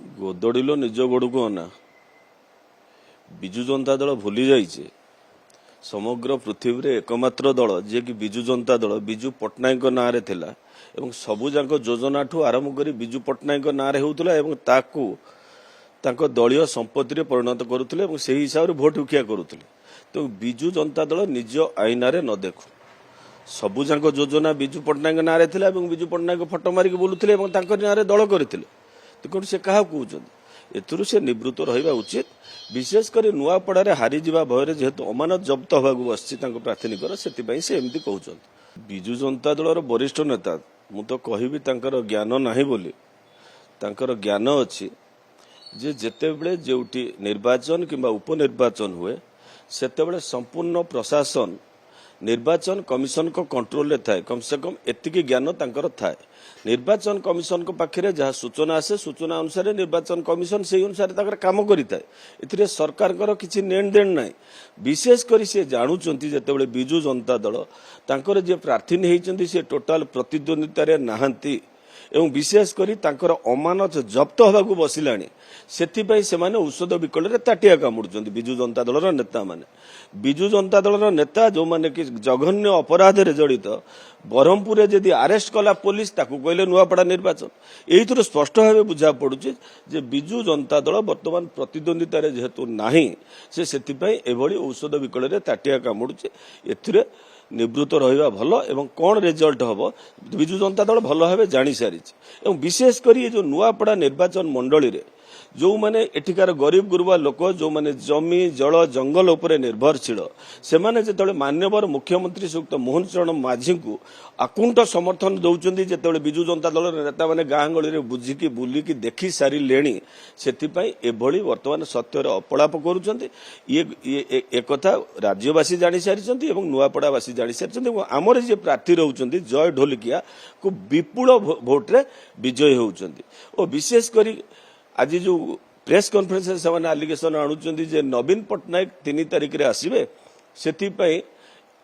गोदड़िलो निज गोड़ को अना विजु जनता दल भूली जाइए समग्र पृथ्वी रे एकमात्र दल जे कि विजु जनता दल विजु पट्टनायक ना रे थिला एवं सबुजाक योजना ठू आरंभ कर विजु पट्टनायक ना रे होउतला एवं ताकू तांको दलीय संपत्ति रे परिणत करुथिले एवं सेही हिसाब रे भोट उकिया करुथिले। तो विजु जनता दल निज आईना रे न देखु सबुजाक योजना विजु पट्टनायक ना रे थिला एवं विजु पट्टनायक फोटो मारिक बोलुथिले एवं तांको ना रे दल करथिले। तो कोन से कहा कहउछन एथुरु से निवृत्त रहिबा उचित। विशेषकर नुआपड़ा हारी जा भय जेहेतु अमानत जब्त होगा बसी प्राथमिकर से से एमती कहते विजु जनता दल वरिष्ठ नेता मु तो कहबी ज्ञान ना बोली ज्ञान अच्छी जे जेतेबेले जोटी निर्वाचन किंबा उपनिर्वाचन हुए सेतेबेले संपूर्ण प्रशासन निर्वाचन कमिशन को कंट्रोल थाए कम से कम एतिकी ज्ञान तांकर थाए। निर्वाचन कमिशन को पाखरे जहाँ सूचना आसे सूचना अनुसार निर्वाचन कमिशन से अनुसार ताकर काम करिताए। एथिरे सरकार कर किछि लेन देन नाही। विशेष करी से जानुचंती जेतेबेले विजु जनता दल तांकर जे प्रार्थी हेइचंती से टोटाल प्रतिद्वंदिता रे नाहंती एवं विशेष करी तांकर अमानत जब्त होगा बसिलाणी सेथिपाई सेमाने औषध विकल रे ताटिया कामुडुचंती विजु जनता दल नेता माने। विजु जनता दल नेता जो माने कि जघन्य अपराध रे जड़ित ब्रह्मपुर जदि अरेस्ट कला पुलिस ताकू कहले नुआपड़ा निर्वाचन एइथुर स्पष्ट भाव बुझा पड़ुछि जे विजु जनता दल वर्तमान प्रतिद्वंदिता रे जेहेतु नाही से सेथिपाई एभली औषध विकल रे ताटिया कामुडुछि। एथिरे निवृत्त रहिबा भल एवं कौन रिजल्ट हम विजु जनता दल भल भाव जानी सारी एवं विशेषकर ये जो नुआपड़ा निर्वाचन मंडली रे जो माने एठिकार गरीब गुरुबा लोक जो माने जमी जल जंगल उपरे निर्भरशील से माने जेतेबेले माननीय मुख्यमंत्री श्रीयुक्त मोहन चरण माझी को आकुंठ समर्थन दौरान जेतेबेले विजु जनता दल नेता माने गाँ गली रे बुझिकी बुलिकी देखि सारी लेणी सेथिपाई एभली वर्तमान सत्यर अपलाप करुछंती। ये एक कथा राज्यवासी जानी सारी एवं नुआपड़ावासी जानी सारी आमर जे प्रार्थी रहउछंती जय ढोलकिया को विपुल भोट रे विजय होउछंती। और विशेष करी आज जो प्रेस कॉन्फ्रेंस से आलिगेशन आणुचंती जे नवीन पट्टनायक 3 तारिख रे आसीबे सेथिपाई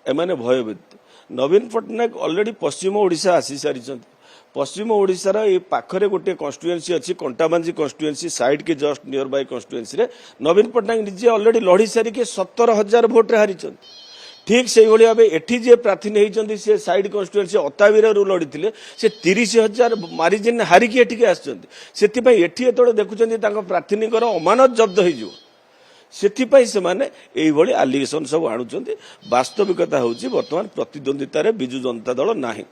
एमाने भयभीत। नवीन पट्टनायक ऑलरेडी पश्चिम ओडिशा आसी सारी पश्चिम ओडिशार ये पाखरे गोटे कन्स्टिट्युएंसी अच्छी कंटाबांजी कन्स्टिट्युएंसी साइड के जस्ट नियर बाय कन्स्टिट्युएंसी रे नवीन पट्टनायक निजे ऑलरेडी लड़ी सारिके 70,000 भोट रे हारी। ठीक से भाव एठी जे प्रार्थी नहीं से साइड कन्स्टिट्युएंसी अतावीर लड़ी से 30,000 मारिजिन हारिकी एठिके आसछंती सेथिपाई एठी एतोळे देखुचंती तांको प्रार्थीनिकर अमानत जब्द होइजो सेथिपाई से माने एई भली आलिगेशन सब आणुचंती। वास्तविकता होउची वर्तमान प्रतिद्वंदिता रे विजु जनता दल नाही।